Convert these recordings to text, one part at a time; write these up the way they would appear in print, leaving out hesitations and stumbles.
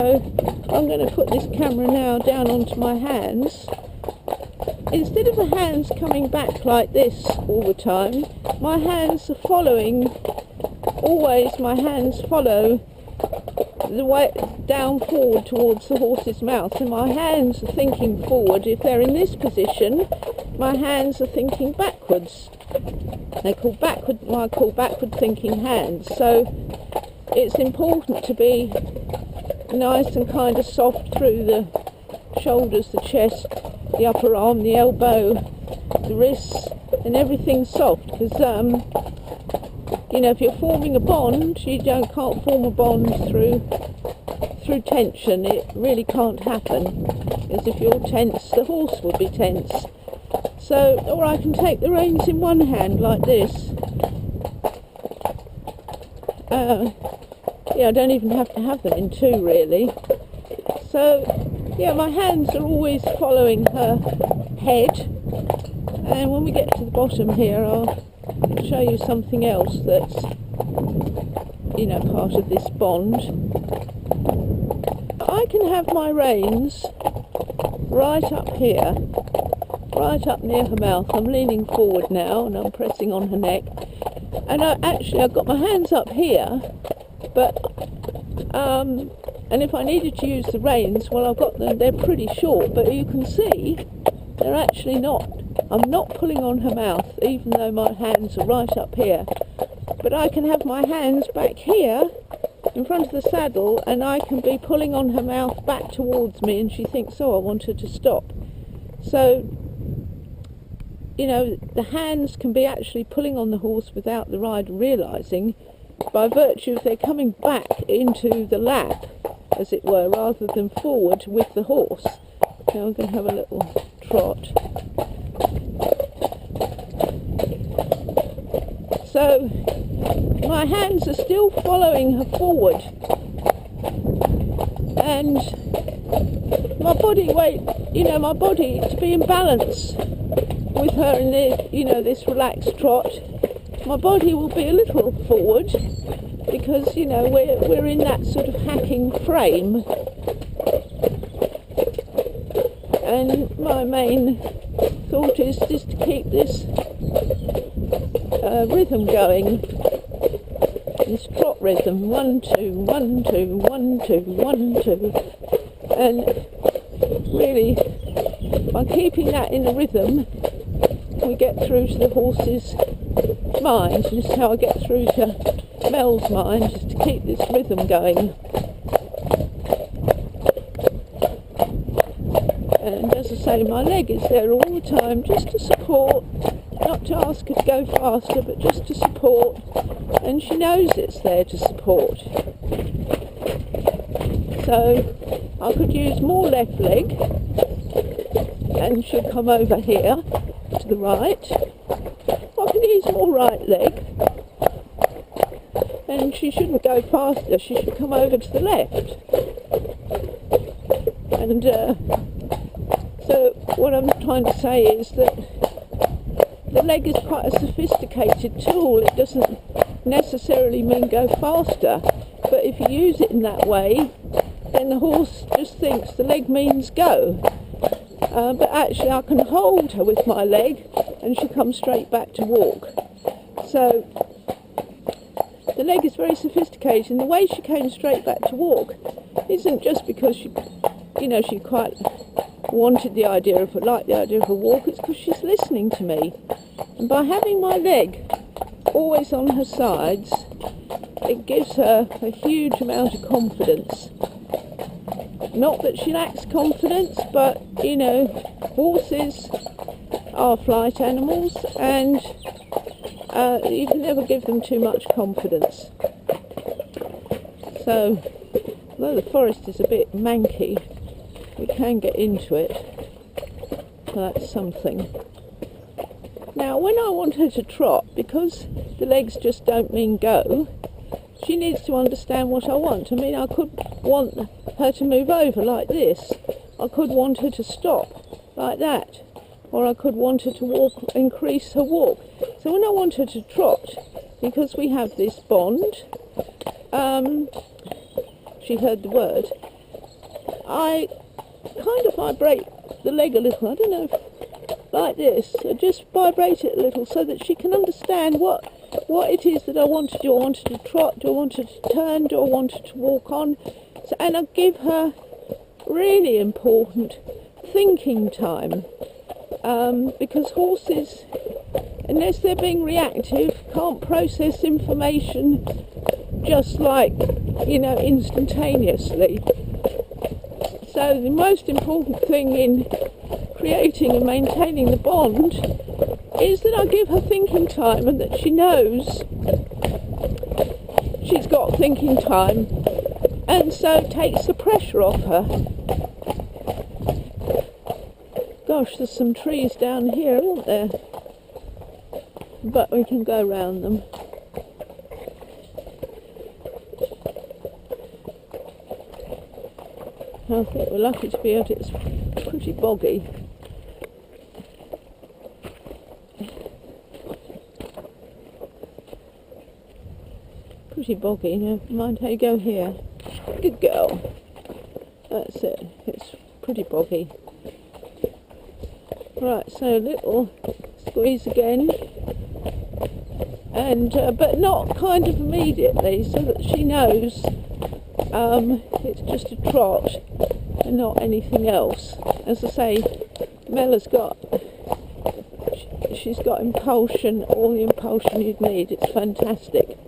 So I'm going to put this camera now down onto my hands. Instead of the hands coming back like this all the time, my hands are following, always my hands follow the way down forward towards the horse's mouth, and my hands are thinking forward. If they're in this position, my hands are thinking backwards. I call backward thinking hands. So it's important to be nice and kind of soft through the shoulders, the chest, the upper arm, the elbow, the wrists, and everything soft, because if you're forming a bond, you can't form a bond through tension. It really can't happen, because if you're tense, the horse will be tense. So, or I can take the reins in one hand like this. I don't even have to have them in two, really. So, my hands are always following her head. And when we get to the bottom here, I'll show you something else that's, part of this bond. I can have my reins right up here, right up near her mouth. I'm leaning forward now and I'm pressing on her neck. And I've got my hands up here, but and if I needed to use the reins, well, I've got them, they're pretty short, but you can see they're actually not. I'm not pulling on her mouth, even though my hands are right up here. But I can have my hands back here in front of the saddle, and I can be pulling on her mouth back towards me, and she thinks, oh, I want her to stop. So, the hands can be actually pulling on the horse without the rider realising, by virtue of they're coming back into the lap, as it were, rather than forward with the horse. Now I'm going to have a little trot. So my hands are still following her forward, and my body weight, my body to be in balance with her in this relaxed trot. My body will be a little forward because we're in that sort of hacking frame, and my main thought is just to keep this rhythm going, this trot rhythm, 1 2 1 2 1 2 1 2, and really by keeping that in a rhythm we get through to the horse's mind. And this is how I get through to Melle's mind, just to keep this rhythm going. And as I say, my leg is there all the time just to support, not to ask her to go faster, but just to support, and she knows it's there to support. So I could use more left leg, and she'll come over here to the right. I can use more right leg, and she shouldn't go faster, she should come over to the left. And so what I'm trying to say is that the leg is quite a sophisticated tool. It doesn't necessarily mean go faster, but if you use it in that way, then the horse just thinks the leg means go. But actually I can hold her with my leg and she comes straight back to walk. So the leg is very sophisticated, and the way she came straight back to walk isn't just because she quite liked the idea of a walk. It's because she's listening to me, and by having my leg always on her sides, it gives her a huge amount of confidence. Not that she lacks confidence, but horses are flight animals, and you can never give them too much confidence. So although the forest is a bit manky, we can get into it, so that's something. Now when I want her to trot, because the legs just don't mean go, she needs to understand what I want. I mean, I could want her to move over like this, I could want her to stop like that, or I could want her to walk, increase her walk. So when I want her to trot, because we have this bond, she heard the word, I kind of vibrate the leg a little. I don't know, like this. I just vibrate it a little so that she can understand what it is that I want to do. I want her to trot, do I want her to turn, do I want her to walk on? So, and I give her really important thinking time, because horses, unless they're being reactive, can't process information just like, instantaneously. So the most important thing in creating and maintaining the bond is that I give her thinking time, and that she knows she's got thinking time, and so it takes the pressure off her. Gosh, there's some trees down here, aren't there? But we can go round them. I think we're lucky to be out. It's pretty boggy. Pretty boggy. Never mind how you go here. Good girl. That's it. It's pretty boggy. Right, so a little squeeze again, and but not kind of immediately, so that she knows it's just a trot and not anything else. As I say, Melle's she's got impulsion, all the impulsion you'd need. It's fantastic.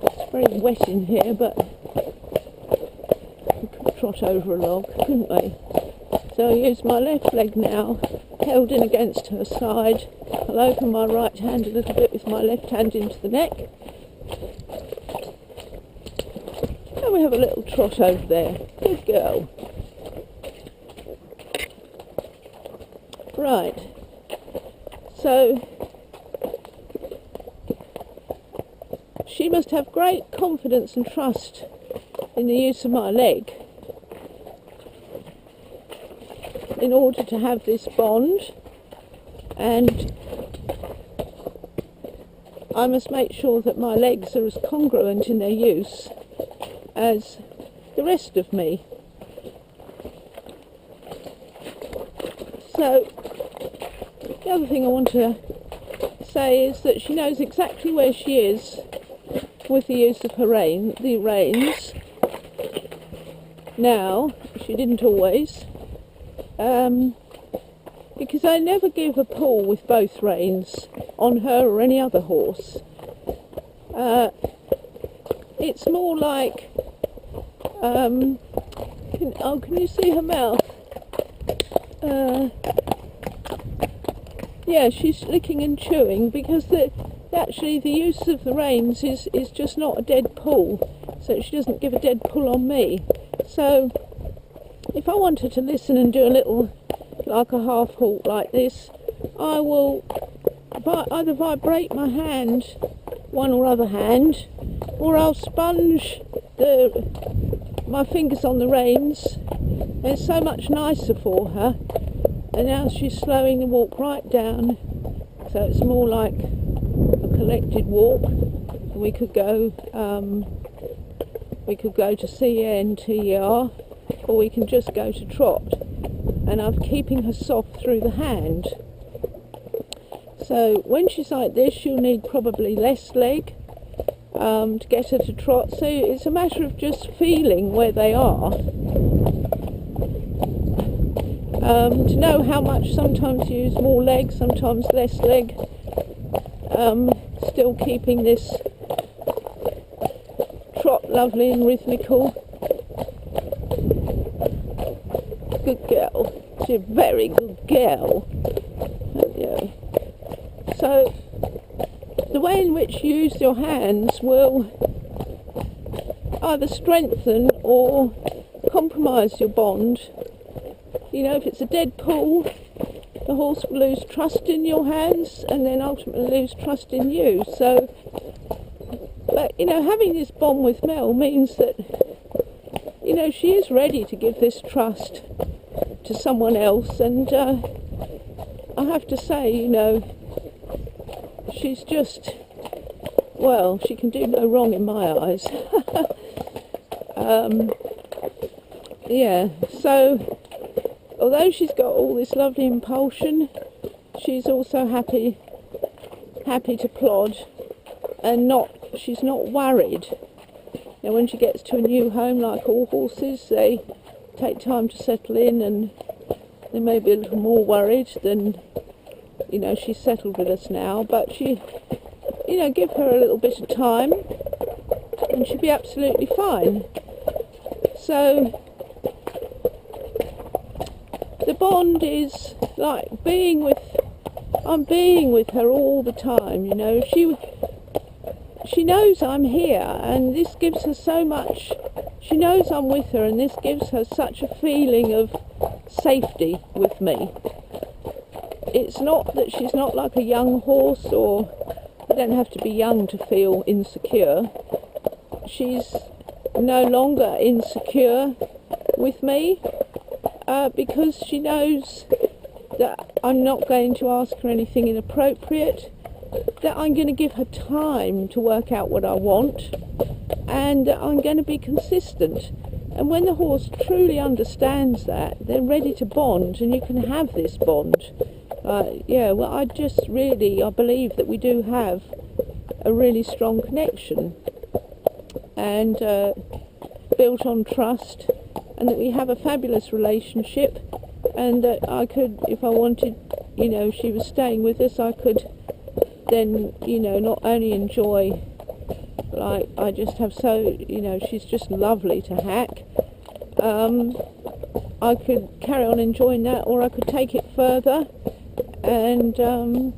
It's very wet in here, but we could trot over a log, couldn't we? So I use my left leg now, held in against her side. I'll open my right hand a little bit with my left hand into the neck. And we have a little trot over there. Good girl. Right. So she must have great confidence and trust in the use of my leg in order to have this bond, and I must make sure that my legs are as congruent in their use as the rest of me. So the other thing I want to say is that she knows exactly where she is with the use of her the reins. Now, she didn't always, because I never give a pull with both reins on her or any other horse. It's more like, can you see her mouth? Yeah, she's licking and chewing, because actually the use of the reins is just not a dead pull, so she doesn't give a dead pull on me. So if I want her to listen and do a little, like a half halt like this, I will either vibrate my hand, one or other hand, or I'll sponge my fingers on the reins. It's so much nicer for her. And now she's slowing the walk right down, so it's more like a collected walk. We could go to CNTR, or we can just go to trot. And I'm keeping her soft through the hand. So when she's like this, she'll need probably less leg to get her to trot. So it's a matter of just feeling where they are. To know how much, sometimes use more leg, sometimes less leg, still keeping this trot lovely and rhythmical. Good girl, she's a very good girl. Yeah. So the way in which you use your hands will either strengthen or compromise your bond. You know, if it's a dead pull, the horse will lose trust in your hands and then ultimately lose trust in you. So, but, having this bond with Melle means that, she is ready to give this trust to someone else. And I have to say, she's just, well, she can do no wrong in my eyes. Yeah, so although she's got all this lovely impulsion, she's also happy to plod, and she's not worried. Now, when she gets to a new home, like all horses, they take time to settle in, and they may be a little more worried than, she's settled with us now, but she, give her a little bit of time and she'll be absolutely fine. So the bond is like I'm being with her all the time, She knows I'm here, and this gives her so much. She knows I'm with her, and this gives her such a feeling of safety with me. It's not that she's not like a young horse, or you don't have to be young to feel insecure. She's no longer insecure with me because she knows that I'm not going to ask her anything inappropriate, that I'm going to give her time to work out what I want, and I'm going to be consistent. And when the horse truly understands that, they're ready to bond, and you can have this bond. I believe that we do have a really strong connection, and built on trust, and that we have a fabulous relationship, and that I could, if I wanted, she was staying with us, I could then, not only enjoy, like, I just have she's just lovely to hack. I could carry on enjoying that, or I could take it further and do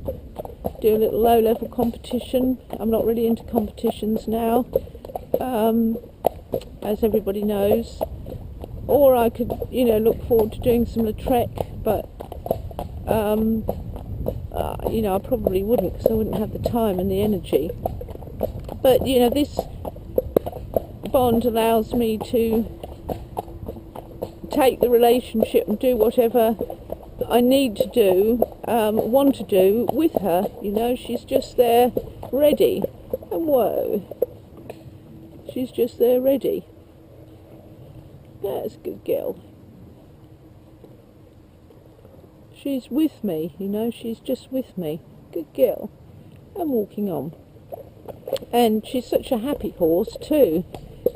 a little low-level competition. I'm not really into competitions now, as everybody knows. Or I could, look forward to doing some Lautrec, but I probably wouldn't, because I wouldn't have the time and the energy. But this bond allows me to take the relationship and do whatever I need to do, want to do with her. She's just there ready. And whoa, she's just there ready. That's a good girl. She's with me, she's just with me. Good girl. I'm walking on. And she's such a happy horse too,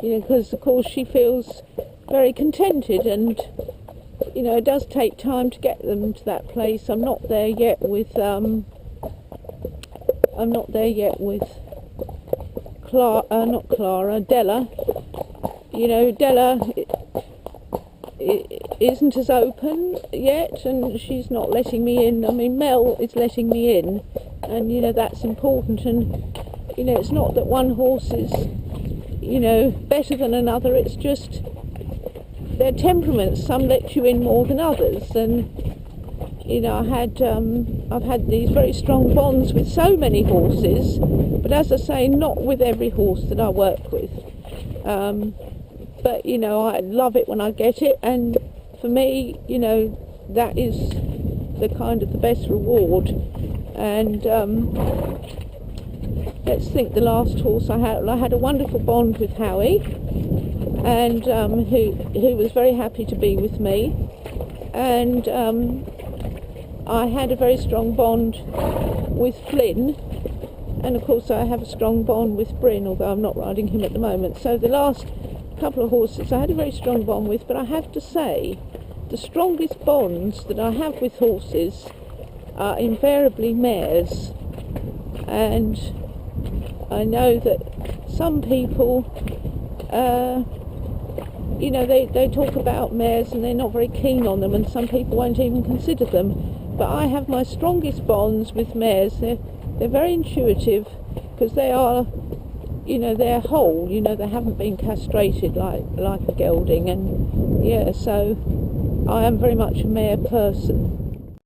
because of course she feels very contented, and it does take time to get them to that place. I'm not there yet with Della. Della isn't as open yet, and she's not letting me in. I mean, Melle is letting me in, and that's important. And it's not that one horse is better than another. It's just their temperaments. Some let you in more than others, and I've had these very strong bonds with so many horses, but as I say, not with every horse that I work with. But I love it when I get it, and for me, that is the best reward. And let's think, the last horse I had a wonderful bond with Howie, and who was very happy to be with me, and I had a very strong bond with Flynn, and of course I have a strong bond with Bryn, although I'm not riding him at the moment. So the last couple of horses I had a very strong bond with, but I have to say the strongest bonds that I have with horses are invariably mares. And I know that some people they talk about mares and they're not very keen on them, and some people won't even consider them, but I have my strongest bonds with mares. They're very intuitive, because they are they're whole, they haven't been castrated like a gelding, and so I am very much a mare person.